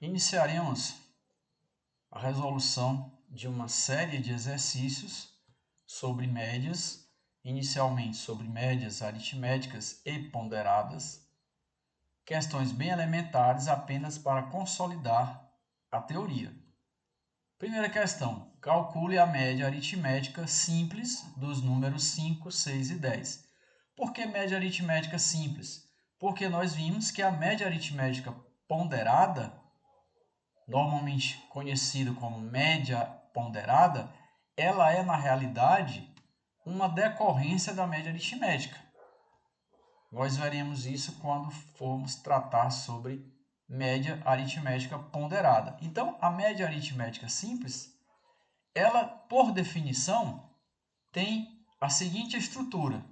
Iniciaremos a resolução de uma série de exercícios sobre médias, inicialmente sobre médias aritméticas e ponderadas, questões bem elementares apenas para consolidar a teoria. Primeira questão, calcule a média aritmética simples dos números 5, 6 e 10. Por que média aritmética simples? Porque nós vimos que a média aritmética ponderada, normalmente conhecida como média ponderada, ela é, na realidade, uma decorrência da média aritmética. Nós veremos isso quando formos tratar sobre média aritmética ponderada. Então, a média aritmética simples, ela, por definição, tem a seguinte estrutura.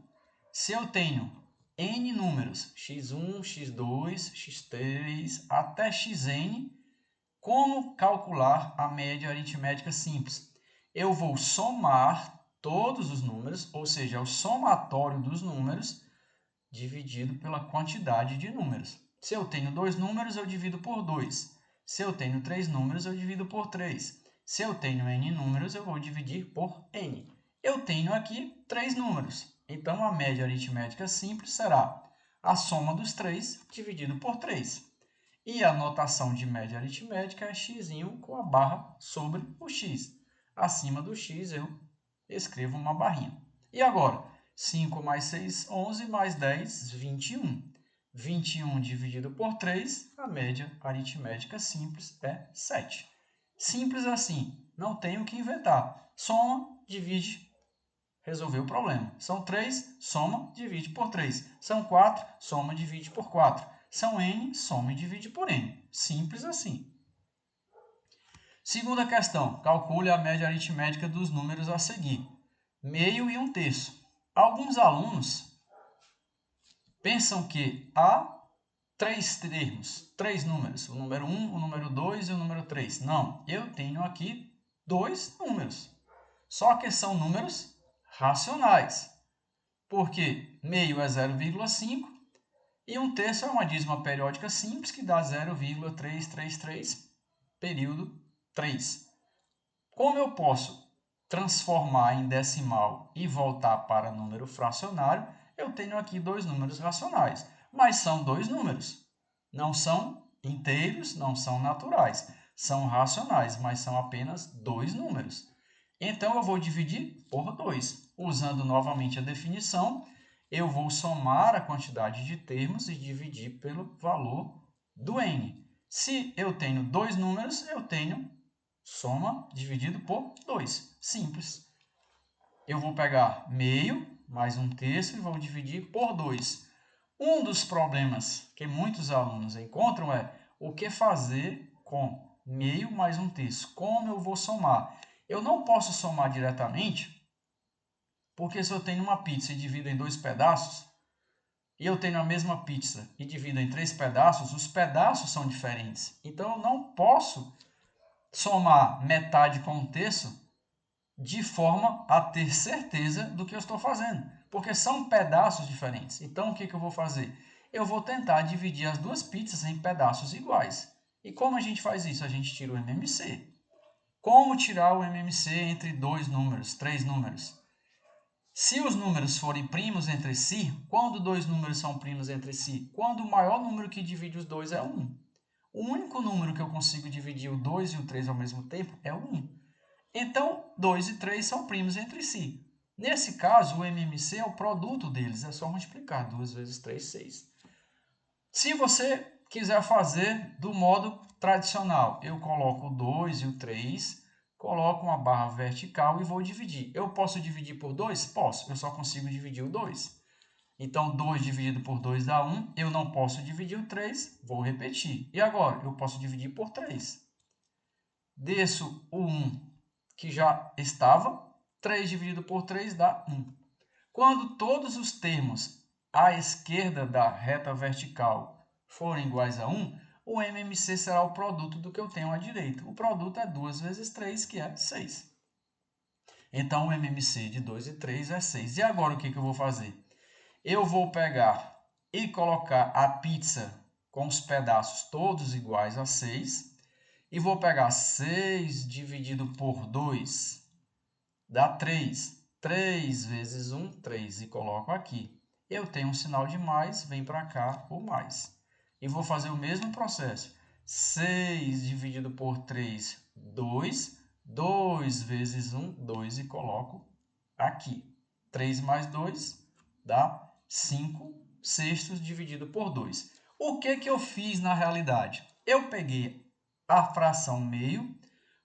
Se eu tenho n números, x1, x2, x3, até xn, como calcular a média aritmética simples? Eu vou somar todos os números, ou seja, o somatório dos números, dividido pela quantidade de números. Se eu tenho 2 números, eu divido por 2. Se eu tenho 3 números, eu divido por 3. Se eu tenho n números, eu vou dividir por n. Eu tenho aqui 3 números. Então, a média aritmética simples será a soma dos 3 dividido por 3. E a notação de média aritmética é x com a barra sobre o x. Acima do x eu escrevo uma barrinha. E agora? 5 mais 6, 11, mais 10, 21. 21 dividido por 3, a média aritmética simples é 7. Simples assim, não tenho o que inventar. Soma, divide, resolveu o problema. São 3, soma, divide por 3. São 4, soma, divide por 4. São n, soma e divide por n. Simples assim. Segunda questão, calcule a média aritmética dos números a seguir. Meio e 1/3. Alguns alunos pensam que há 3 termos, 3 números, o número 1, o número 2 e o número 3. Não, eu tenho aqui 2 números. Só que são números racionais, porque meio é 0,5 e 1/3 é uma dízima periódica simples que dá 0,333 período 3. Como eu posso transformar em decimal e voltar para número fracionário, eu tenho aqui 2 números racionais, mas são 2 números. Não são inteiros, não são naturais. São racionais, mas são apenas 2 números. Então, eu vou dividir por 2. Usando novamente a definição, eu vou somar a quantidade de termos e dividir pelo valor do n. Se eu tenho 2 números, eu tenho soma dividido por 2. Simples. Eu vou pegar meio mais 1/3 e vou dividir por 2. Um dos problemas que muitos alunos encontram é o que fazer com meio mais 1/3. Como eu vou somar? Eu não posso somar diretamente, porque se eu tenho uma pizza e divido em 2 pedaços, e eu tenho a mesma pizza e divido em 3 pedaços, os pedaços são diferentes. Então, eu não posso somar metade com 1/3 de forma a ter certeza do que eu estou fazendo, porque são pedaços diferentes. Então, o que eu vou fazer? Eu vou tentar dividir as duas pizzas em pedaços iguais. E como a gente faz isso? A gente tira o MMC. Como tirar o MMC entre 2 números, 3 números? Se os números forem primos entre si, quando 2 números são primos entre si? Quando o maior número que divide os dois é 1. O único número que eu consigo dividir o 2 e o 3 ao mesmo tempo é o 1. Então, 2 e 3 são primos entre si. Nesse caso, o MMC é o produto deles, é só multiplicar. 2 vezes 3, 6. Se você quiser fazer do modo tradicional, eu coloco o 2 e o 3, coloco uma barra vertical e vou dividir. Eu posso dividir por 2? Posso, eu só consigo dividir o 2. Então, 2 dividido por 2 dá 1. Eu não posso dividir o 3, vou repetir. E agora? Eu posso dividir por 3. Desço o 1, que já estava. 3 dividido por 3 dá 1. Quando todos os termos à esquerda da reta vertical forem iguais a 1, o MMC será o produto do que eu tenho à direita. O produto é 2 vezes 3, que é 6. Então, o MMC de 2 e 3 é 6. E agora, o que eu vou fazer? Eu vou pegar e colocar a pizza com os pedaços todos iguais a 6 E vou pegar 6 dividido por 2, dá 3. 3 vezes 1, 3, e coloco aqui. Eu tenho um sinal de mais, vem para cá o mais. E vou fazer o mesmo processo. 6 dividido por 3, 2. 2 vezes 1, 2, e coloco aqui. 3 mais 2 dá 5 sextos dividido por 2. O que eu fiz na realidade? Eu peguei a fração meio,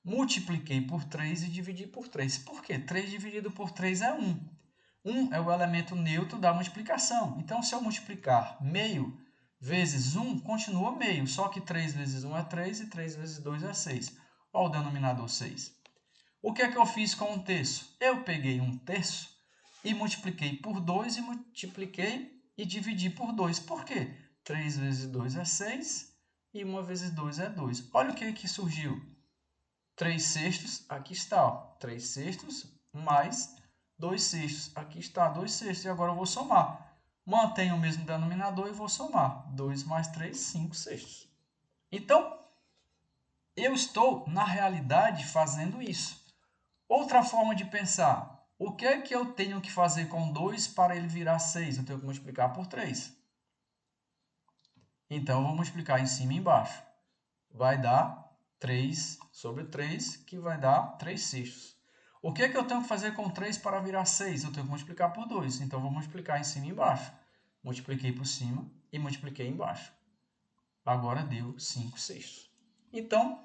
multipliquei por 3 e dividi por 3. Por quê? 3 dividido por 3 é 1. 1 é o elemento neutro da multiplicação. Então, se eu multiplicar meio vezes 1, continua meio. Só que 3 vezes 1 é 3 e 3 vezes 2 é 6. Olha o denominador 6. O que eu fiz com um terço? Eu peguei um terço e multipliquei por 2 e multipliquei e dividi por 2. Por quê? 3 vezes 2 é 6 e 1 vezes 2 é 2. Olha o que surgiu. 3 sextos, aqui está. Ó. 3 sextos mais 2 sextos. Aqui está 2 sextos. E agora eu vou somar. Mantenho o mesmo denominador e vou somar. 2 mais 3, 5 sextos. Então, eu estou, na realidade, fazendo isso. Outra forma de pensar. O que é que eu tenho que fazer com 2 para ele virar 6? Eu tenho que multiplicar por 3. Então, eu vou multiplicar em cima e embaixo. Vai dar 3 sobre 3, que vai dar 3 sextos. O que é que eu tenho que fazer com 3 para virar 6? Eu tenho que multiplicar por 2. Então, eu vou multiplicar em cima e embaixo. Multipliquei por cima e multipliquei embaixo. Agora deu 5 sextos. Então,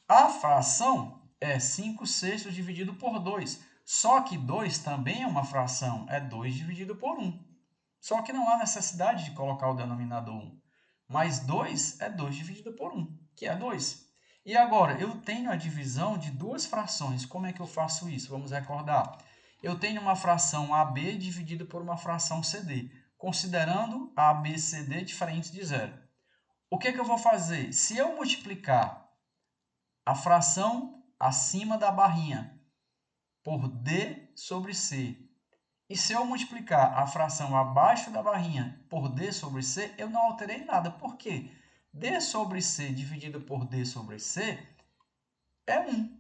a fração é 5 sextos dividido por 2. Só que 2 também é uma fração. É 2 dividido por 1. Só que não há necessidade de colocar o denominador 1. Mas 2 é 2 dividido por 1, que é 2. E agora, eu tenho a divisão de duas frações. Como é que eu faço isso? Vamos recordar. Eu tenho uma fração AB dividida por uma fração CD, considerando A, B, C, D diferentes de zero. O que eu vou fazer? Se eu multiplicar a fração acima da barrinha por D sobre C, e se eu multiplicar a fração abaixo da barrinha por D sobre C, eu não alterei nada. Por quê? D sobre C dividido por D sobre C é 1.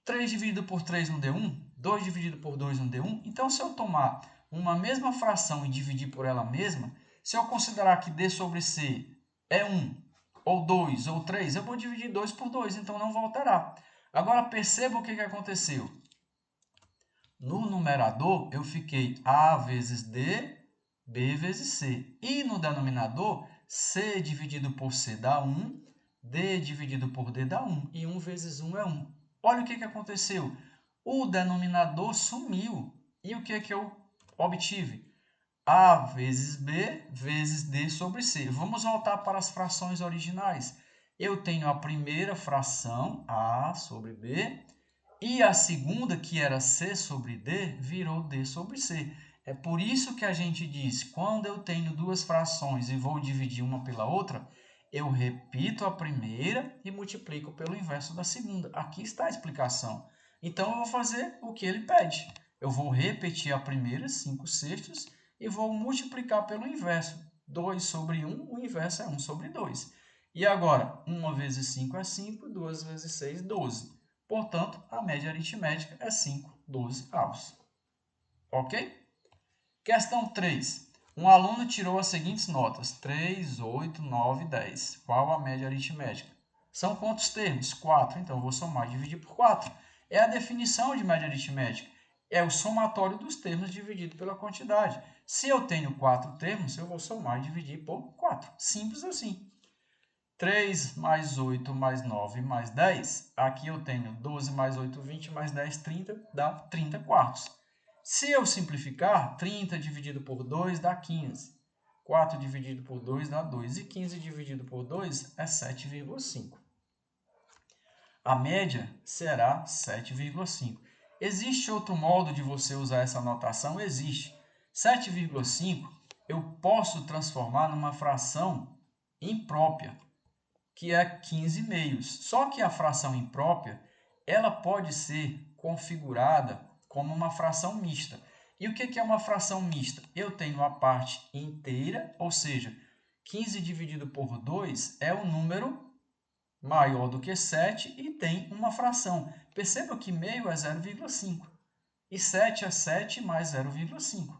3 dividido por 3 não deu 1? 2 dividido por 2 não deu 1? Então, se eu tomar uma mesma fração e dividir por ela mesma, se eu considerar que D sobre C é 1, ou 2, ou 3, eu vou dividir 2 por 2, então não vou alterar. Agora, perceba o que aconteceu. No numerador, eu fiquei A vezes D, B vezes C. E no denominador, C dividido por C dá 1, D dividido por D dá 1. E 1 vezes 1 é 1. Olha o que aconteceu. O denominador sumiu. E o que eu obtive? A vezes B vezes D sobre C. Vamos voltar para as frações originais. Eu tenho a primeira fração, A sobre B, e a segunda, que era C sobre D, virou D sobre C. É por isso que a gente diz, quando eu tenho duas frações e vou dividir uma pela outra, eu repito a primeira e multiplico pelo inverso da segunda. Aqui está a explicação. Então, eu vou fazer o que ele pede. Eu vou repetir a primeira, 5 sextos, e vou multiplicar pelo inverso. 2 sobre 1, o inverso é 1 sobre 2. E agora, 1 vezes 5 é 5, 2 vezes 6, 12. Portanto, a média aritmética é 5/12. Ok? Questão 3. Um aluno tirou as seguintes notas: 3, 8, 9, 10. Qual a média aritmética? São quantos termos? 4. Então, eu vou somar e dividir por 4. É a definição de média aritmética. É o somatório dos termos dividido pela quantidade. Se eu tenho 4 termos, eu vou somar e dividir por 4. Simples assim. 3 mais 8 mais 9 mais 10. Aqui eu tenho 12 mais 8, 20 mais 10, 30, dá 30 quartos. Se eu simplificar, 30 dividido por 2 dá 15. 4 dividido por 2 dá 2. E 15 dividido por 2 é 7,5. A média será 7,5. Existe outro modo de você usar essa notação? Existe. 7,5 eu posso transformar numa fração imprópria, que é 15 meios. Só que a fração imprópria, ela pode ser configurada como uma fração mista. E o que é uma fração mista? Eu tenho a parte inteira, ou seja, 15 dividido por 2 é o número maior do que 7 e tem uma fração. Perceba que meio é 0,5 e 7 é 7 mais 0,5.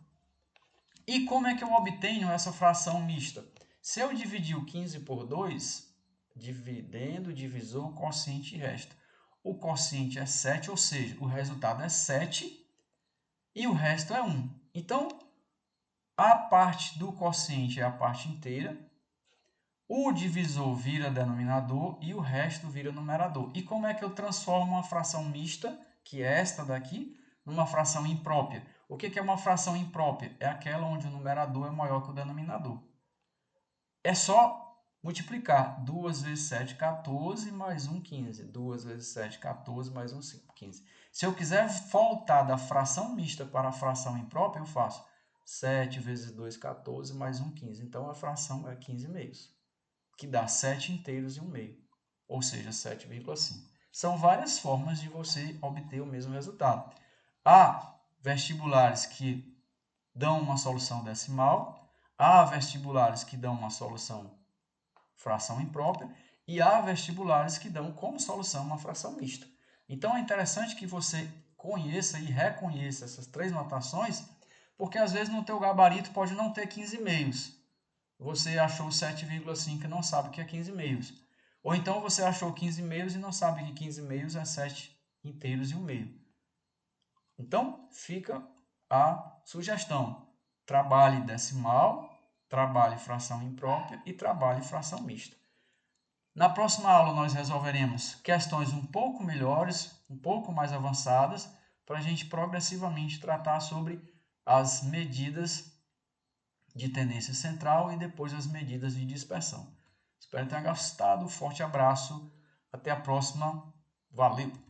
E como é que eu obtenho essa fração mista? Se eu dividir o 15 por 2, dividendo, divisor, quociente e resto. O quociente é 7, ou seja, o resultado é 7 e o resto é 1. Então, a parte do quociente é a parte inteira, o divisor vira denominador e o resto vira numerador. E como é que eu transformo uma fração mista, que é esta daqui, numa fração imprópria? O que é uma fração imprópria? É aquela onde o numerador é maior que o denominador. É só multiplicar 2 vezes 7, 14, mais 1, 15. 2 vezes 7, 14, mais 1, 15. Se eu quiser voltar da fração mista para a fração imprópria, eu faço 7 vezes 2, 14, mais 1, 15. Então, a fração é 15 meios, que dá 7 inteiros e 1 meio, ou seja, 7,5. São várias formas de você obter o mesmo resultado. Há vestibulares que dão uma solução decimal, há vestibulares que dão uma solução fração imprópria e há vestibulares que dão como solução uma fração mista. Então é interessante que você conheça e reconheça essas três notações, porque às vezes no teu gabarito pode não ter 15 meios. Você achou 7,5 e não sabe o que é 15 meios. Ou então você achou 15 meios e não sabe que 15 meios é 7 inteiros e 1 meio. Então, fica a sugestão. Trabalhe decimal, trabalhe fração imprópria e trabalhe fração mista. Na próxima aula, nós resolveremos questões um pouco melhores, um pouco mais avançadas, para a gente progressivamente tratar sobre as medidas de tendência central e depois as medidas de dispersão. Espero que tenha gostado. Forte abraço. Até a próxima. Valeu!